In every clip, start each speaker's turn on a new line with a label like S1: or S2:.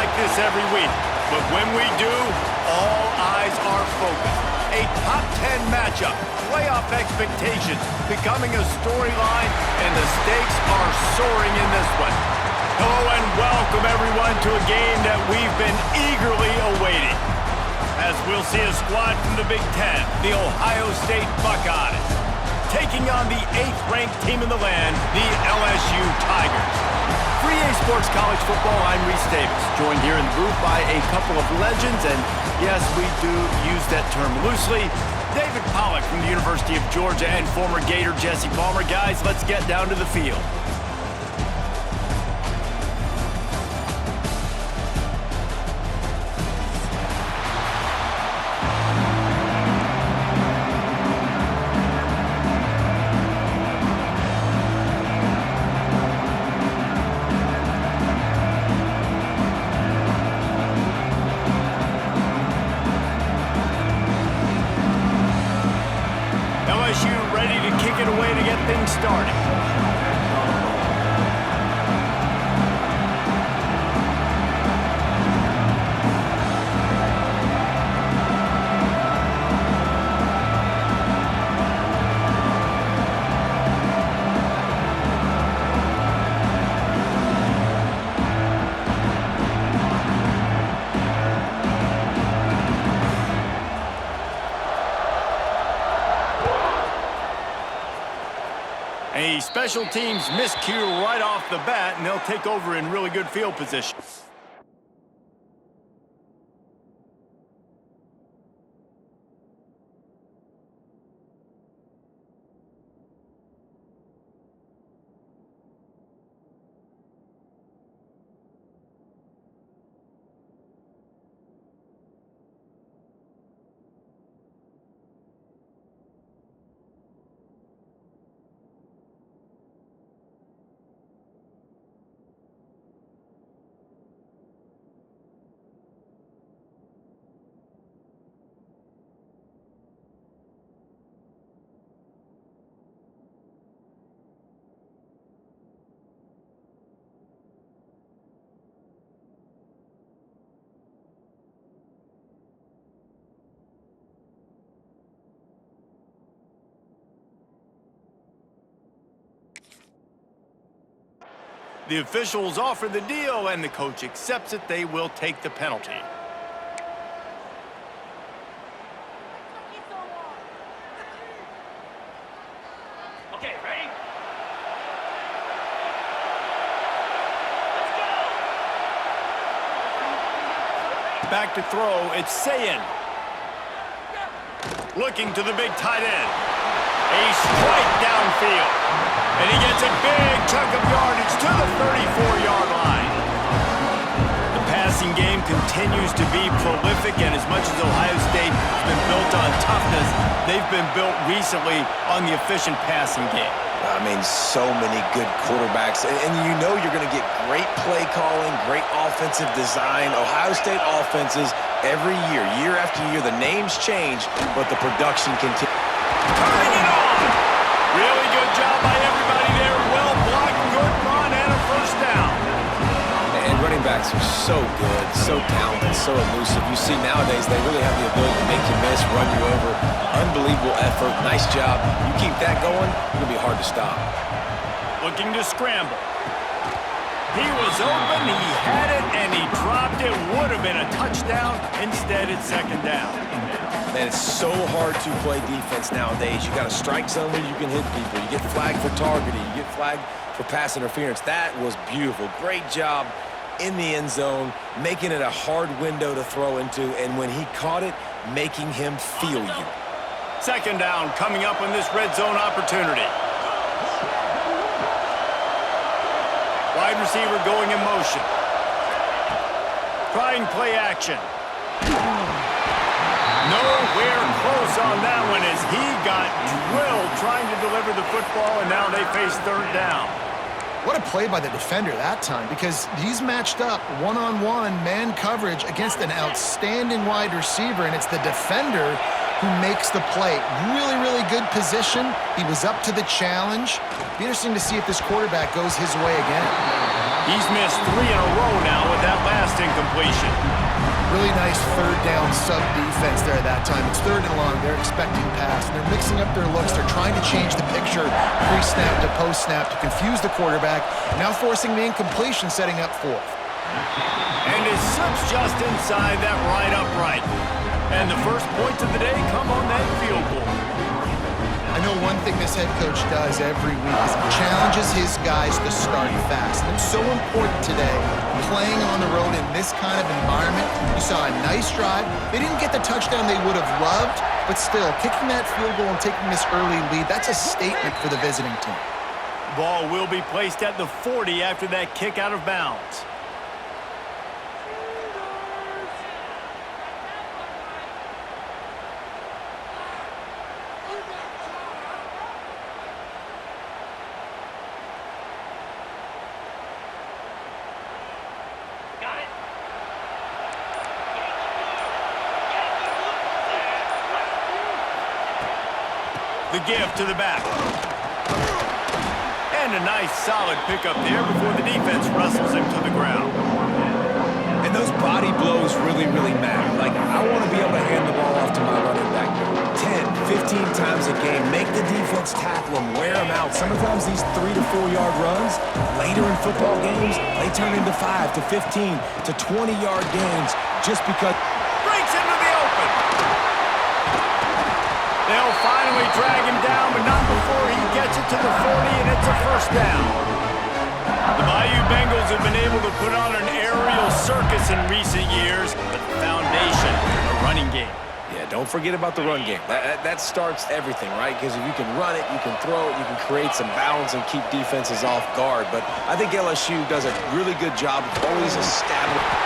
S1: like this every week, but when we do, all eyes are focused. A top 10 matchup, playoff expectations becoming a storyline, and the stakes are soaring in this one. Hello and welcome everyone to a game that we've been eagerly awaiting. As we'll see a squad from the Big Ten, the Ohio State Buckeyes, taking on the 8th-ranked team in the land, the LSU Tigers. For EA Sports College Football, I'm Reese Davis, joined here in the booth by a couple of legends, and yes, we do use that term loosely. David Pollack from the University of Georgia and former Gator Jesse Palmer. Guys, let's get down to the field. LSU ready to kick it away to get things started. A special teams miscue right off the bat, and they'll take over in really good field position. The officials offer the deal, and the coach accepts it. They will take the penalty.
S2: Okay, ready?
S1: Back to throw, it's Sayin. Looking to the big tight end. A strike downfield. And he gets a big chunk of yardage to the 34-yard line. The passing game continues to be prolific, and as much as Ohio State has been built on toughness, they've been built recently on the efficient passing game.
S3: I mean, so many good quarterbacks, and you know you're going to get great play calling, great offensive design. Ohio State offenses every year, year after year, the names change, but the production continues.
S1: Turning it on! Really good job by everybody there. Well blocked, good run, and a first down.
S3: And running backs are so good, so talented, so elusive. You see nowadays they really have the ability to make you miss, run you over. Unbelievable effort, nice job. You keep that going, it's going to be hard to stop.
S1: Looking to scramble. He was open, he had it, and he dropped it. Would have been a touchdown. Instead, it's second down.
S3: Man, it's so hard to play defense nowadays. You got a strike zone where you can hit people. You get flagged for targeting. You get flagged for pass interference. That was beautiful. Great job in the end zone, making it a hard window to throw into, and when he caught it, making him feel you.
S1: Second down coming up on this red zone opportunity. Wide receiver going in motion. Trying play action. Nowhere close on that one as he got drilled trying to deliver the football, and now they face third down.
S4: What a play by the defender that time, because he's matched up one-on-one man coverage against an outstanding wide receiver, and it's the defender who makes the play. Really, really good position. He was up to the challenge. Be interesting to see if this quarterback goes his way again.
S1: He's missed 3 in a row now with that last incompletion.
S4: Really nice third down sub defense there at that time. It's third and long. They're expecting pass, and they're mixing up their looks. They're trying to change the picture pre-snap to post-snap to confuse the quarterback, now forcing the incompletion, setting up fourth.
S1: And it slips just inside that right upright. And the first points of the day come on that field goal.
S4: I know one thing this head coach does every week is he challenges his guys to start fast. And it's so important today, playing on the road in this kind of environment. You saw a nice drive. They didn't get the touchdown they would have loved, but still, kicking that field goal and taking this early lead, that's a statement for the visiting team.
S1: Ball will be placed at the 40 after that kick out of bounds. The give to the back. And a nice solid pickup there before the defense wrestles him to the ground.
S3: And those body blows really, really matter. Like, I want to be able to hand the ball off to my running back 10, 15 times a game. Make the defense tackle them, wear them out. Sometimes these 3 to 4 yard runs, later in football games, they turn into 5 to 15 to 20 yard gains just because.
S1: Breaks into the open. They'll finally drag him down, but not before he gets it to the 40, and it's a first down. The Bayou Bengals have been able to put on an aerial circus in recent years, but the foundation, a running game.
S3: Yeah, don't forget about the run game. That starts everything, right? Because if you can run it, you can throw it, you can create some balance and keep defenses off guard. But I think LSU does a really good job of always establishing.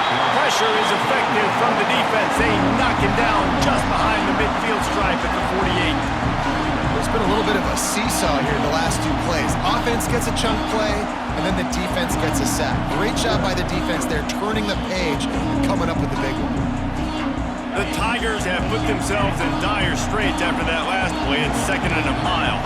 S1: Pressure is effective from the defense. They knock him down just behind the midfield stripe at the 48.
S4: There's been a little bit of a seesaw here the last 2 plays. Offense gets a chunk play, and then the defense gets a sack. Great job by the defense there, turning the page and coming up with the big one.
S1: The Tigers have put themselves in dire straits after that last play at 2nd and a mile.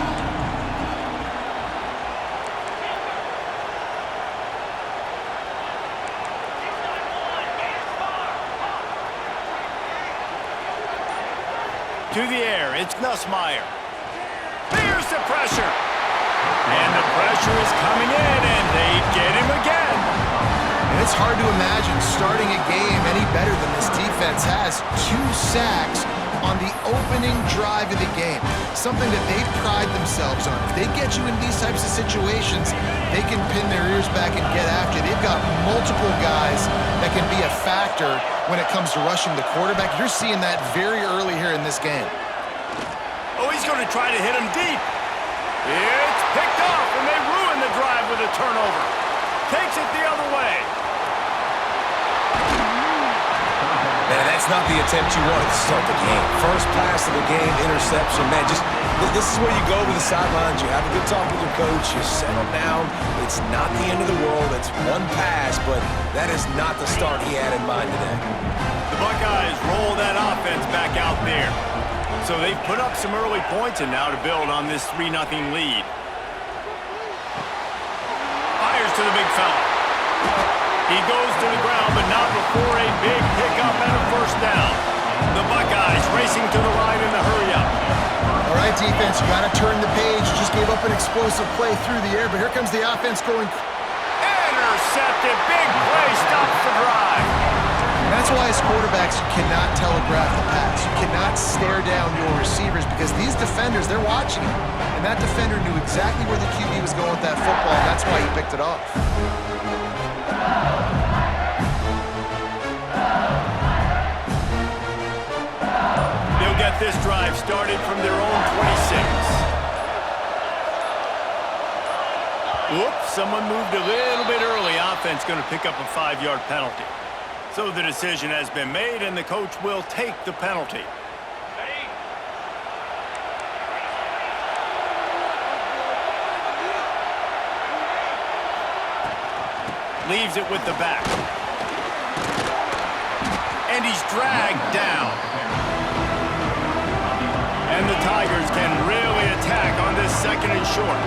S1: To the air, it's Nussmeier. There's the pressure. And the pressure is coming in, and they get him again.
S4: And it's hard to imagine starting a game any better than this defense has. 2 sacks on the opening drive of the game. Something that they pride themselves on. If they get you in these types of situations, they can pin their ears back and get after you. They've got multiple guys that can be a factor when it comes to rushing the quarterback. You're seeing that very early here in this game.
S1: Oh, he's going to try to hit him deep. It's picked off, and they ruin the drive with a turnover. Takes it the other way.
S3: Man, that's not the attempt you wanted to start the game. First pass of the game, interception. Man, this is where you go to the sidelines. You have a good talk with your coach. You settle down. It's not the end of the world. It's one pass, but that is not the start he had in mind today.
S1: The Buckeyes roll that offense back out there. So they've put up some early points, and now to build on this 3-0 lead. Fires to the big fella. He goes to the ground, but not before a big pickup and a first down. The Buckeyes racing to the line in the hurry-up.
S4: All right, defense, you got to turn the page. You just gave up an explosive play through the air, but here comes the offense going.
S1: Intercepted. Big play stops the drive.
S4: And that's why as quarterbacks, you cannot telegraph the pass. You cannot stare down your receivers because these defenders, they're watching it. And that defender knew exactly where the QB was going with that football, and that's why he picked it off.
S1: They'll get this drive started from their own 26. Whoops, someone moved a little bit early. Offense going to pick up a 5-yard penalty. So the decision has been made, and the coach will take the penalty. Leaves it with the back. And he's dragged down. And the Tigers can really attack on this 2nd and short.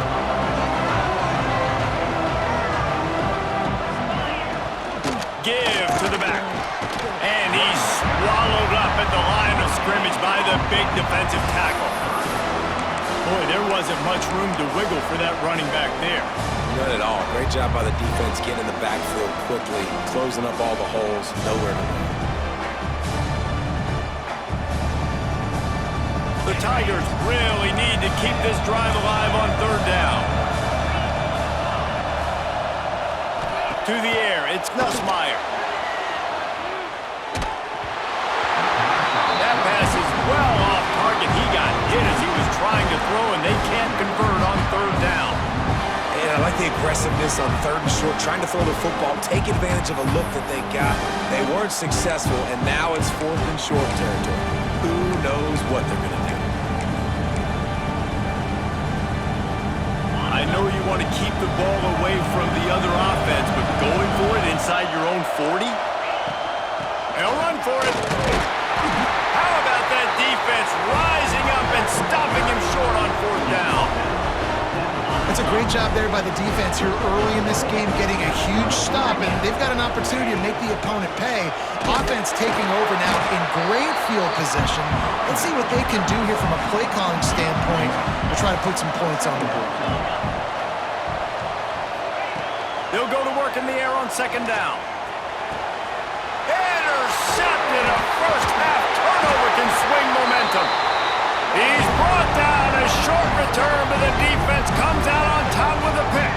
S1: give to the back. And he's swallowed up at the line of scrimmage by the big defensive tackle. Boy, there wasn't much room to wiggle for that running back there.
S3: None at all. Great job by the defense getting in the backfield quickly, closing up all the holes, nowhere to go.
S1: The Tigers really need to keep this drive alive on third down. To the air, it's Nussmeier. That pass is well off target. He got hit as he was trying to throw, and they can't convert on third down.
S3: And I like the aggressiveness on third and short, trying to throw the football, take advantage of a look that they got. They weren't successful, and now it's fourth and short territory. Who knows what they're going to do?
S1: I know you want to keep the ball away from the other offense, but going for it inside your own 40? They'll run for it. How about that defense rising up and stopping him short on fourth down?
S4: That's a great job there by the defense here early in this game, getting a huge stop, and they've got an opportunity to make the opponent pay. Offense taking over now in great field position. Let's see what they can do here from a play calling standpoint to try to put some points on the board.
S1: They'll go to work in the air on second down. Intercepted. A first half turnover can swing momentum. He's brought down. A short return, but the defense comes out on top with a pick.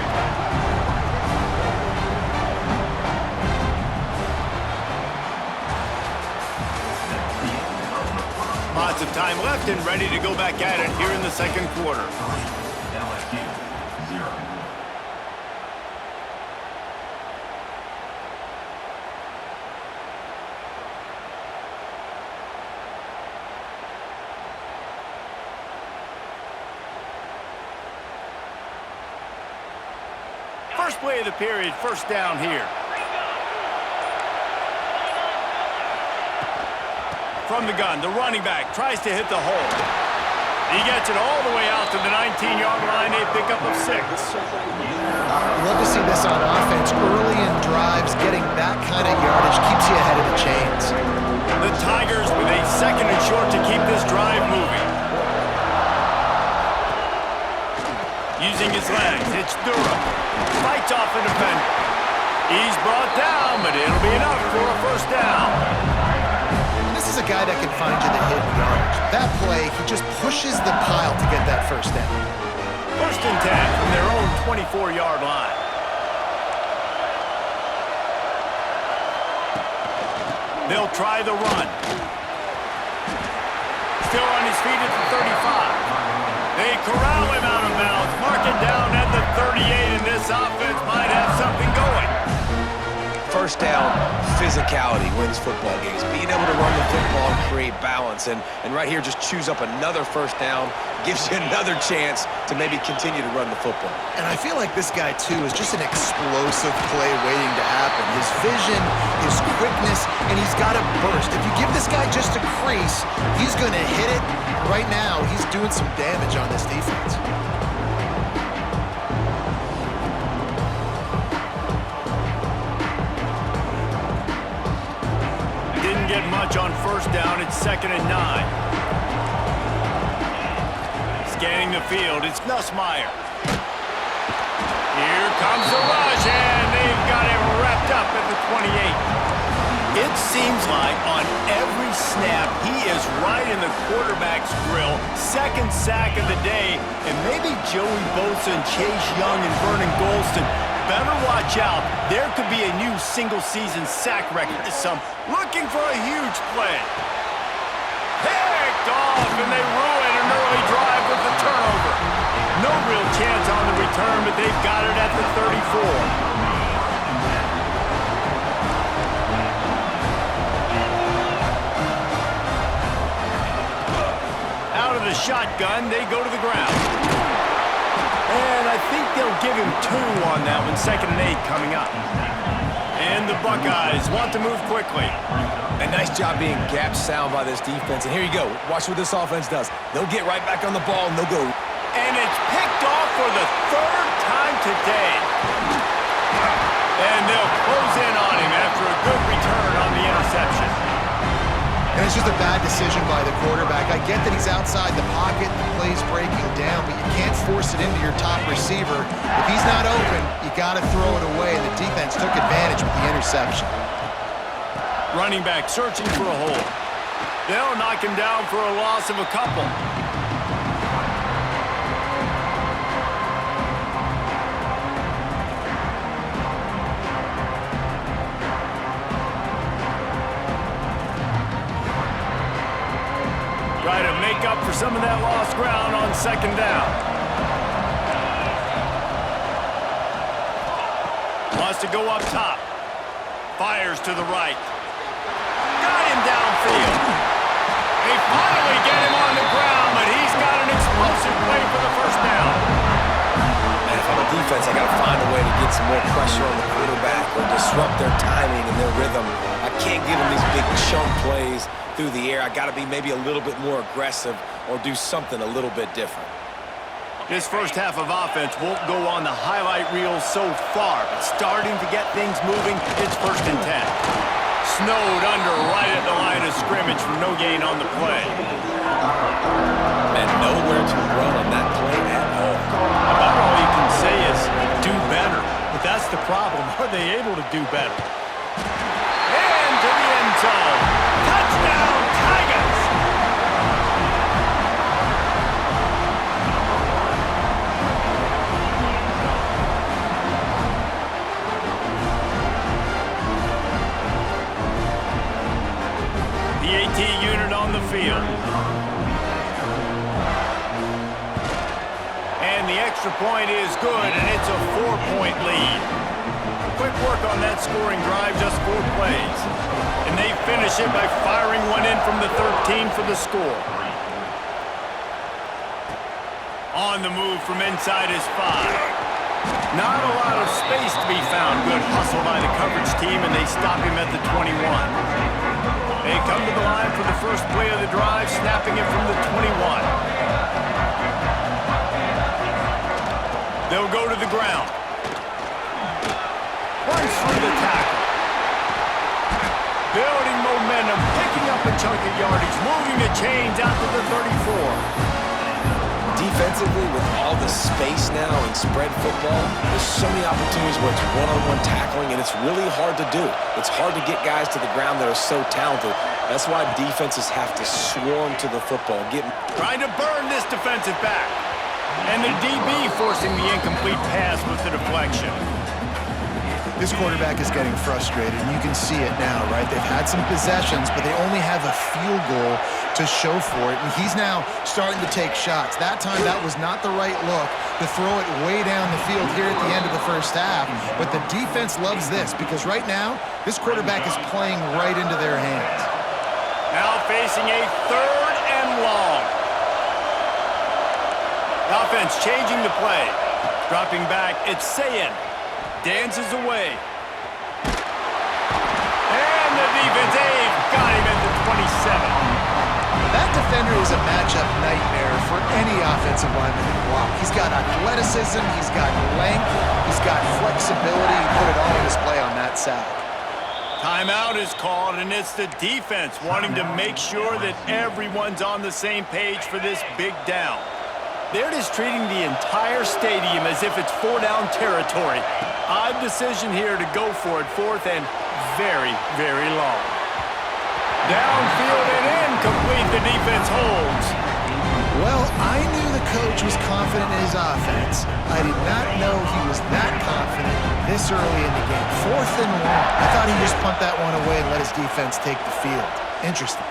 S1: Lots of time left and ready to go back at it here in the second quarter. First play of the period, first down here. From the gun, the running back tries to hit the hole. He gets it all the way out to the 19-yard line, a pickup of 6.
S4: Love to see this on offense. Early in drives, getting that kind of yardage keeps you ahead of the chains.
S1: The Tigers with a second and short to keep this drive moving. Using his legs, it's Durham. Fights off a defender. He's brought down, but it'll be enough for a first down.
S4: This is a guy that can find you the hidden yardage. That play, he just pushes the pile to get that first down.
S1: First and 10 from their own 24-yard line. They'll try the run. Still on his feet at the 35. They corral him out of bounds, mark it down at the 38, and this offense might have something going.
S3: First down, physicality wins football games. Being able to run the football and create balance. And right here, just choose up another first down, gives you another chance to maybe continue to run the football.
S4: And I feel like this guy, too, is just an explosive play waiting to happen. His vision, his quickness, and he's got a burst. If you give this guy just a crease, he's going to hit it. Right now, he's doing some damage on this defense.
S1: Didn't get much on first down. It's 2nd and 9. Scanning the field, it's Nussmeier. Here comes the rush, and they've got him wrapped up at the 28. It seems like on every snap, he is right in the quarterback's grill. Second sack of the day, and maybe Joey Bosa and Chase Young and Vernon Golston better watch out. There could be a new single-season sack record. Looking for a huge play. Picked off, and they ruin an early drive with the turnover. No real chance on the return, but they've got it at the 34. Out of the shotgun, they go to the ground. And I think they'll give him 2 on that one. 2nd and 8 coming up. And the Buckeyes want to move quickly.
S3: A nice job being gap sound by this defense. And here you go. Watch what this offense does. They'll get right back on the ball, and they'll go.
S1: And it's picked off for the 3rd time today. And they'll close in on him after a interception.
S4: And it's just a bad decision by the quarterback. I get that he's outside the pocket, the play's breaking down, but you can't force it into your top receiver. If he's not open, you got to throw it away, and the defense took advantage with the interception.
S1: Running back searching for a hole. They'll knock him down for a loss of a couple. Try to make up for some of that lost ground on second down. Wants to go up top. Fires to the right. Got him downfield. They finally get him on the ground, but he's got an explosive play for the first down.
S3: Man, if I'm a defense, I got to find a way to get some more pressure on the quarterback or disrupt their timing and their rhythm. I can't give them these big chunk plays through the air. I got to be maybe a little bit more aggressive or do something a little bit different.
S1: This first half of offense won't go on the highlight reel so far, but starting to get things moving, it's 1st and 10. Snowed under right at the line of scrimmage for no gain on the play.
S3: And nowhere to run on that play at all.
S1: About all you can say is do better, but that's the problem. Are they able to do better? And to the end zone. Touchdown, Tigers! The AT unit on the field. And the extra point is good, and it's a 4-point lead. Quick work on that scoring drive, just 4 plays. And they finish it by firing one in from the 13 for the score. On the move from inside his 5. Not a lot of space to be found. Good hustle by the coverage team, and they stop him at the 21. They come to the line for the first play of the drive, snapping it from the 21. They'll go to the ground. Runs through the tackle. Building momentum, picking up a chunk of yardage, moving the chains out to the 34.
S3: Defensively, with all the space now in spread football, there's so many opportunities where it's one-on-one tackling, and it's really hard to do. It's hard to get guys to the ground that are so talented. That's why defenses have to swarm to the football.
S1: Trying to burn this defensive back. And the DB forcing the incomplete pass with the deflection.
S4: This quarterback is getting frustrated, and you can see it now, right? They've had some possessions, but they only have a field goal to show for it, and he's now starting to take shots. That time, that was not the right look to throw it way down the field here at the end of the first half, but the defense loves this because right now, this quarterback is playing right into their hands.
S1: Now facing a 3rd and long. Offense changing the play. Dropping back, it's Sayin. Dances away. And the defense, got him at the 27.
S4: That defender is a matchup nightmare for any offensive lineman to block. He's got athleticism, he's got length, he's got flexibility. He put it all on display on that sack.
S1: Timeout is called, and it's the defense wanting to make sure that everyone's on the same page for this big down. They're just treating the entire stadium as if it's 4-down territory. Odd decision here to go for it, 4th and very, very long. Downfield and incomplete, the defense holds.
S4: Well, I knew the coach was confident in his offense. I did not know he was that confident this early in the game. 4th and long. I thought he'd just punt that one away and let his defense take the field. Interesting.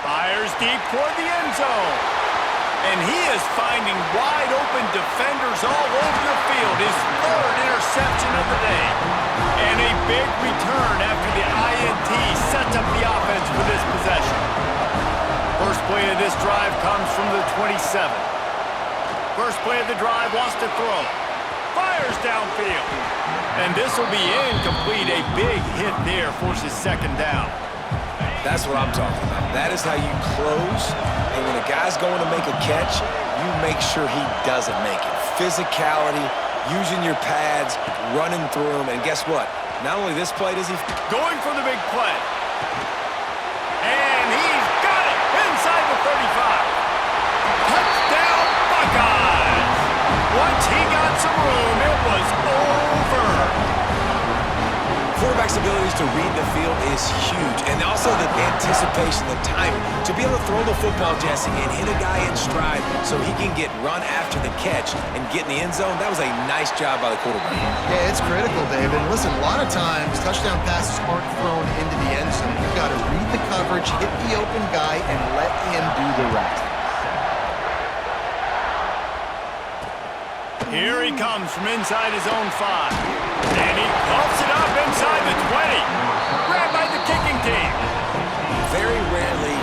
S1: Fires deep toward the end zone. And he is finding wide-open defenders all over the field. His 3rd interception of the day. And a big return after the INT sets up the offense for this possession. First play of this drive comes from the 27. First play of the drive, wants to throw. Fires downfield. And this will be incomplete. A big hit there forces 2nd down.
S3: That's what I'm talking about. That is how you close. And when a guy's going to make a catch, you make sure he doesn't make it. Physicality, using your pads, running through them. And guess what? Not only this play does he...
S1: Going for the big play.
S3: quarterback's abilities to read the field is huge, and also the anticipation, the timing. To be able to throw the football, Jesse, and hit a guy in stride so he can get run after the catch and get in the end zone, that was a nice job by the quarterback.
S4: Yeah, it's critical, David. And listen, a lot of times touchdown passes aren't thrown into the end zone. You've got to read the coverage, hit the open guy, and let him do the rest.
S1: Here he comes from inside his own 5. And he pumps it up inside the 20. Grabbed by the kicking team.
S3: Very rarely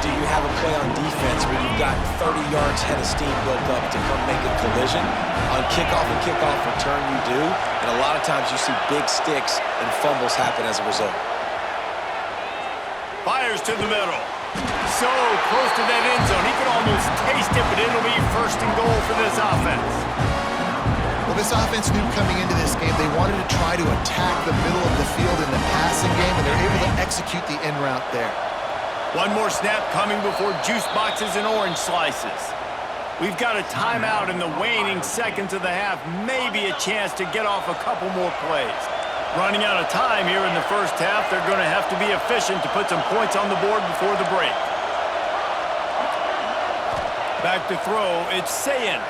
S3: do you have a play on defense where you've got 30 yards head of steam built up to come make a collision. On kickoff and kickoff return you do, and a lot of times you see big sticks and fumbles happen as a result.
S1: Fires to the middle. So close to that end zone. He could almost taste it, but it'll be first and goal for this offense.
S4: Well, this offense knew coming into this game they wanted to try to attack the middle of the field in the passing game, and they're able to execute the in route there.
S1: One more snap coming before juice boxes and orange slices. We've got a timeout in the waning seconds of the half. Maybe a chance to get off a couple more plays. Running out of time here in the first half. They're going to have to be efficient to put some points on the board before the break. Back to throw. It's Sayin.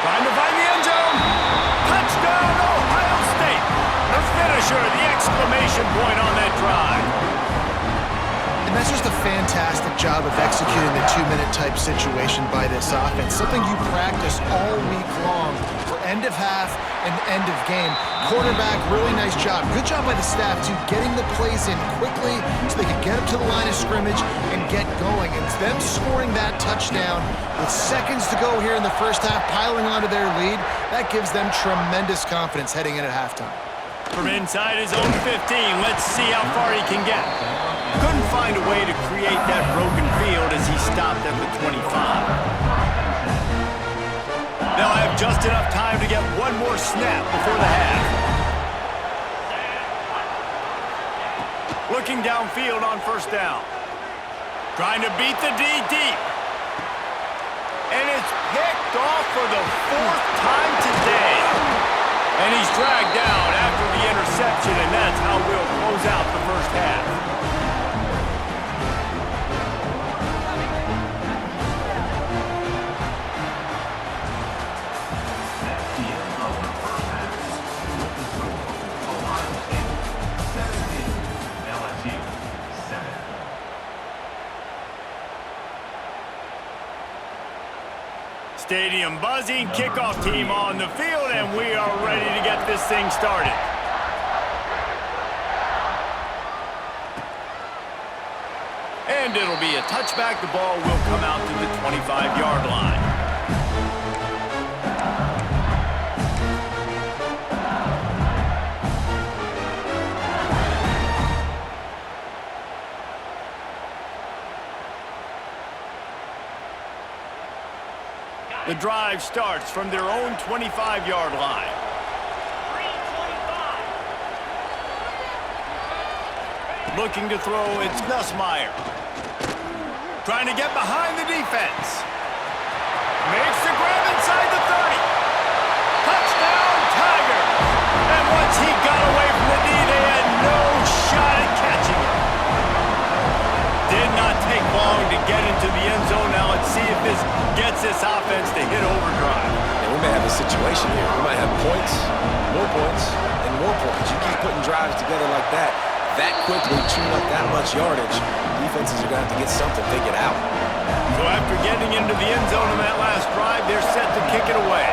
S1: Trying to find the end zone. Touchdown, Ohio State. The finisher, the exclamation point on that drive.
S4: And that's just a fantastic job of executing the two-minute type situation by this offense. Something you practice all week long for end of half and end of game. Quarterback, really nice job. Good job by the staff, too, getting the plays in quickly so they could get up to the line of scrimmage and get going. And it's them scoring that touchdown with seconds to go here in the first half, piling onto their lead. That gives them tremendous confidence heading in at halftime.
S1: From inside his own 15, let's see how far he can get. Couldn't find a way to create that broken field as he stopped at the 25. They'll have just enough time to get one more snap before the half. Looking downfield on first down. Trying to beat the D deep. And it's picked off for the 4th time today. And he's dragged down after the interception, and that's how we'll close out the first half. Stadium buzzing, kickoff team on the field, and we are ready to get this thing started. And it'll be a touchback. The ball will come out to the 25-yard line. The drive starts from their own 25-yard line. Looking to throw, it's Nussmeier. Trying to get behind the defense. Makes the grab inside the 30. Touchdown, Tigers! And once he got away from the knee, they had no shot at catching him. Did not take long to get into the end zone. Now let's see if this gets this offense to hit overdrive.
S3: And we may have a situation here. We might have points, and more points. You keep putting drives together like that quickly, tune up that much yardage, defenses are going to have to get something figured out.
S1: So after getting into the end zone on that last drive, they're set to kick it away.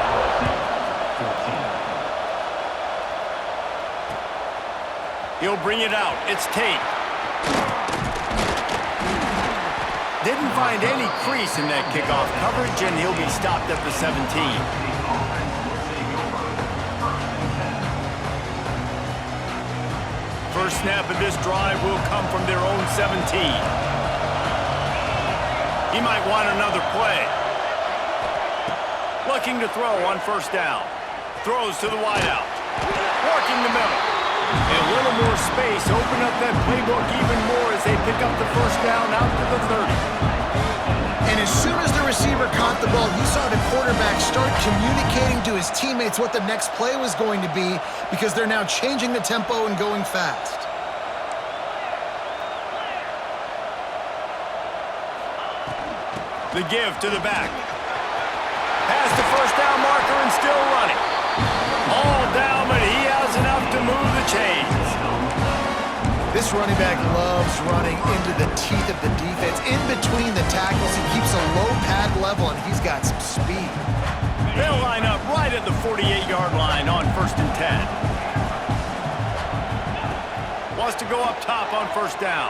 S1: He'll bring it out. It's Tate. Didn't find any crease in that kickoff coverage, and he'll be stopped at the 17. First snap of this drive will come from their own 17. He might want another play. Looking to throw on first down. Throws to the wideout. Working the middle. And a little more space. Open up that playbook even more as they pick up the first down out to the 30.
S4: And as soon as the receiver caught the ball, you saw the quarterback start communicating to his teammates what the next play was going to be because they're now changing the tempo and going fast.
S1: The give to the back. Past the first down marker and still running. All down, but he has enough to move the chains.
S4: This running back loves running into the teeth of the defense. In between the tackles, he keeps a low pad level, and he's got some speed.
S1: They'll line up right at the 48-yard line on 1st and 10. Wants to go up top on 1st down.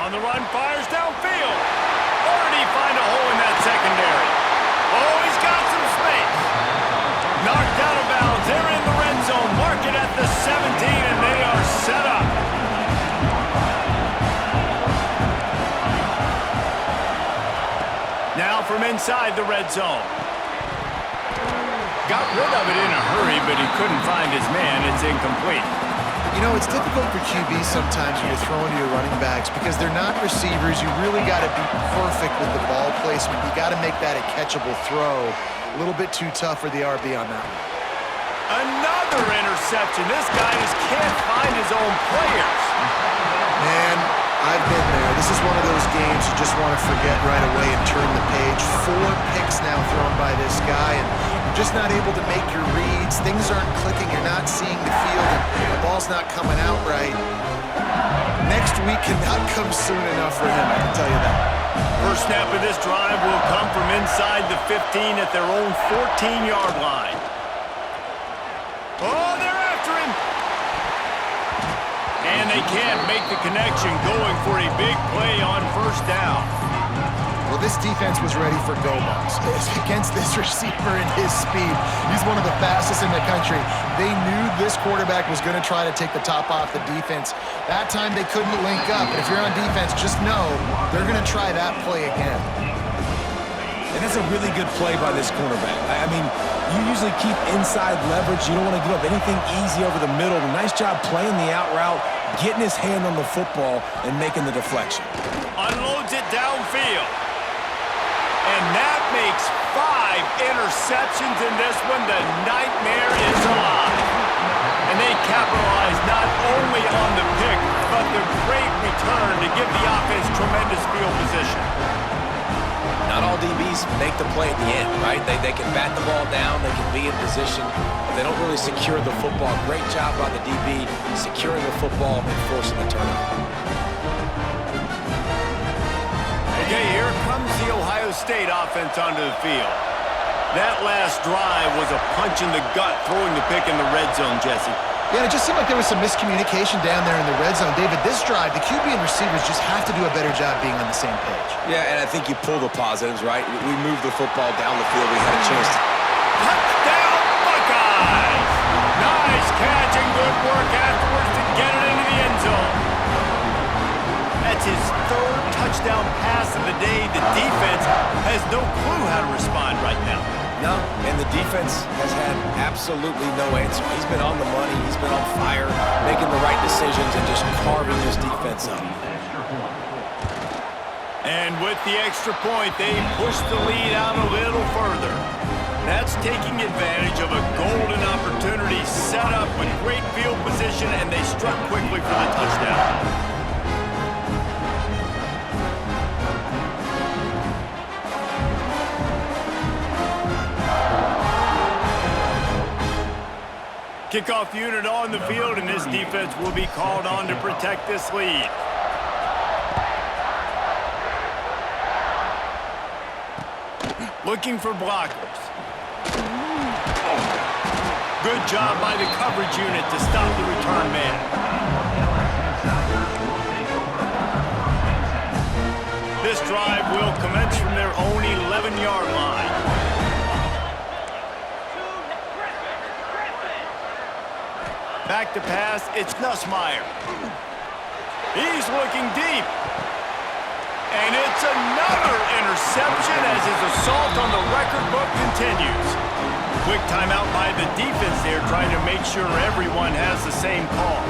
S1: On the run, fires downfield. Or did he find a hole in that secondary? Oh, he's got some space. Knocked out of bounds. They're in the red zone. Mark it at the 17, and they are set up. Now from inside the red zone. Got rid of it in a hurry, but he couldn't find his man. It's incomplete.
S4: You know, it's difficult for QBs sometimes when you're throwing to your running backs because they're not receivers. You really got to be perfect with the ball placement. You got to make that a catchable throw. A little bit too tough for the RB on that one.
S1: Another interception. This guy just can't find his own players.
S4: Man, I've been there. This is one of those games you just want to forget right away and turn the page. 4 picks now thrown by this guy, and you're just not able to make your reads. Things aren't clicking. You're not seeing the field, and the ball's not coming out right. Next week cannot come soon enough for him, I can tell you that.
S1: First snap of this drive will come from inside the 15 at their own 14-yard line. Oh, they're after him. And they can't make the connection, going for a big play on 1st down.
S4: Well, this defense was ready for go-balls against this receiver and his speed. He's one of the fastest in the country. They knew this quarterback was going to try to take the top off the defense. That time they couldn't link up. But if you're on defense, just know they're going to try that play again.
S3: And that's a really good play by this cornerback. I mean, you usually keep inside leverage. You don't want to give up anything easy over the middle. Nice job playing the out route, getting his hand on the football, and making the deflection.
S1: Unloads it downfield. And that makes 5 interceptions in this one. The nightmare is alive. And they capitalize not only on the pick, but the great return to give the offense tremendous field position.
S3: Not all DBs make the play at the end, right? They can bat the ball down, they can be in position, but they don't really secure the football. Great job by the DB securing the football and forcing the turnover.
S1: Okay, here comes the Ohio State offense onto the field. That last drive was a punch in the gut, throwing the pick in the red zone, Jesse.
S4: Yeah, it just seemed like there was some miscommunication down there in the red zone. David, this drive, the QB and receivers just have to do a better job being on the same page.
S3: Yeah, and I think you pull the positives, right? We moved the football down the field. We had a chance to...
S1: Touchdown, Buckeyes! Nice catch and good work afterwards to get it into the end zone. That's his 3rd touchdown pass of the day. The defense has no clue how to respond right now.
S3: No, and the defense has had absolutely no answer. He's been on the money. He's been on fire, making the right decisions and just carving this defense up.
S1: And with the extra point, they push the lead out a little further. That's taking advantage of a golden opportunity set up with great field position, and they struck quickly for the touchdown. Kickoff unit on the field, and this defense will be called on to protect this lead. Looking for blockers. Good job by the coverage unit to stop the return man. This drive will commence from their own 11-yard line. Back to pass, it's Nussmeier. He's looking deep. And it's another interception as his assault on the record book continues. Quick timeout by the defense there, trying to make sure everyone has the same call.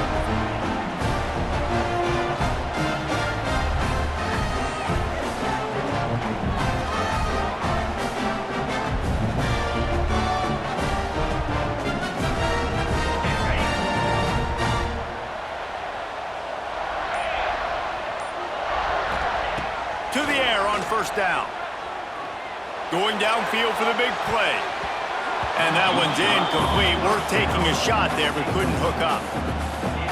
S1: to the air on first down. Going downfield for the big play. And that one's incomplete. Worth taking a shot there, but couldn't hook up.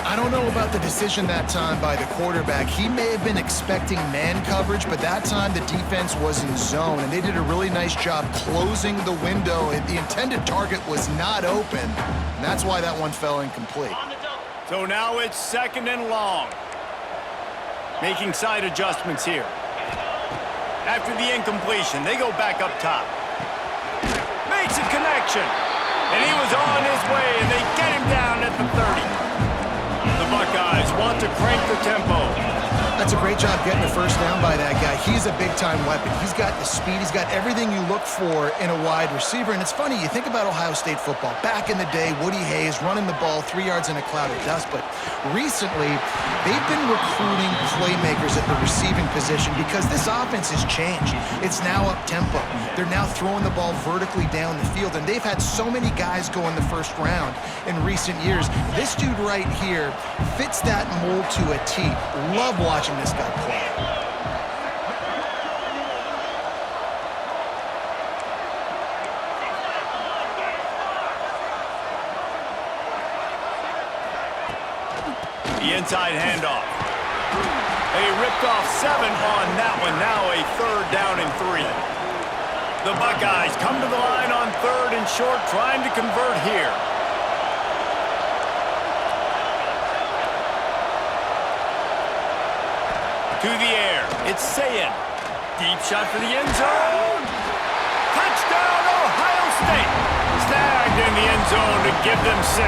S4: I don't know about the decision that time by the quarterback. He may have been expecting man coverage, but that time the defense was in zone, and they did a really nice job closing the window. The intended target was not open, and that's why that one fell incomplete.
S1: So now it's 2nd and long. Making side adjustments here. After the incompletion, they go back up top. Makes a connection. And he was on his way, and they get him down at the 30. The Buckeyes want to crank the tempo.
S4: That's a great job getting the first down by that guy. He's a big-time weapon. He's got the speed. He's got everything you look for in a wide receiver. And it's funny, you think about Ohio State football. Back in the day, Woody Hayes running the ball 3 yards in a cloud of dust. But recently, they've been recruiting playmakers at the receiving position because this offense has changed. It's now up-tempo. They're now throwing the ball vertically down the field. And they've had so many guys go in the first round in recent years. This dude right here fits that mold to a T. Love watching this guy play.
S1: The inside handoff. They ripped off 7 on that one. Now a 3rd down and 3. The Buckeyes come to the line on 3rd and short, trying to convert here. To the air. It's Sayin. Deep shot for the end zone. Touchdown, Ohio State. Snagged in the end zone to give them 6.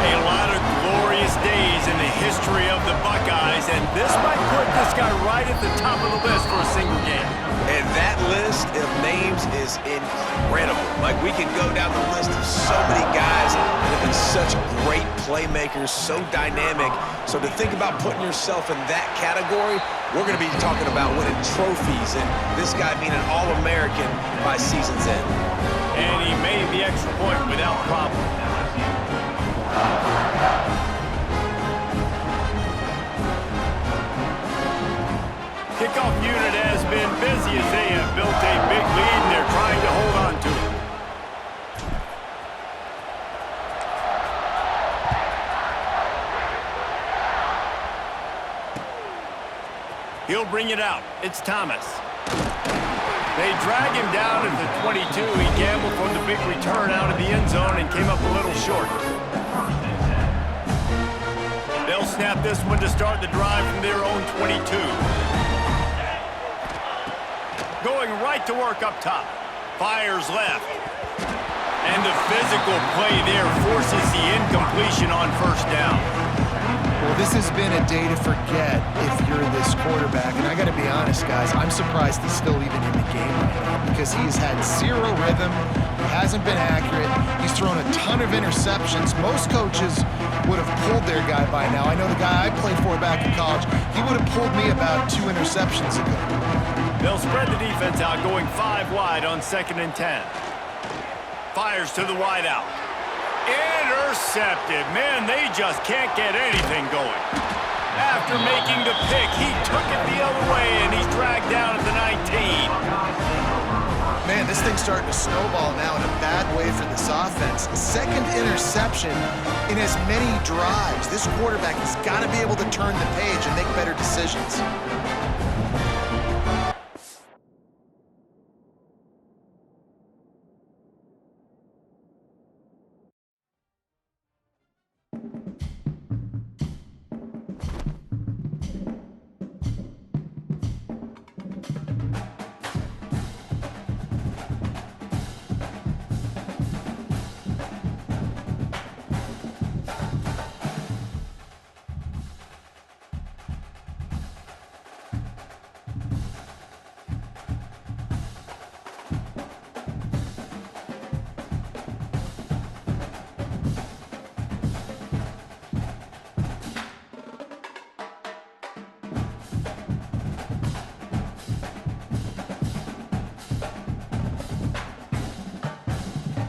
S1: A lot of glorious days in the history of the Buckeyes, and this might put this guy right at the top of the list for a single game.
S3: And that list of names is incredible. Like, we can go down the list of so many guys that have been such great playmakers, so dynamic. So to think about putting yourself in that category, we're going to be talking about winning trophies, and this guy being an All-American by season's end.
S1: And he made the extra point without problem. Kickoff unit has been busy as they have built a big lead and they're trying to hold on to it. He'll bring it out. It's Thomas. They drag him down at the 22. He gambled for the big return out of the end zone and came up a little short. They'll snap this one to start the drive from their own 22. Going right to work up top. Fires left. And the physical play there forces the incompletion on first down.
S4: Well, this has been a day to forget if you're this quarterback. And I got to be honest, guys, I'm surprised he's still even in the game right now because he's had 0 rhythm. He hasn't been accurate. He's thrown a ton of interceptions. Most coaches would have pulled their guy by now. I know the guy I played for back in college, he would have pulled me about 2 interceptions ago.
S1: They'll spread the defense out, going 5 wide on 2nd and 10. Fires to the wide out. Intercepted. Man, they just can't get anything going. After making the pick, he took it the other way, and he's dragged down at the 19.
S4: Man, this thing's starting to snowball now in a bad way for this offense. 2nd interception in as many drives. This quarterback has got to be able to turn the page and make better decisions.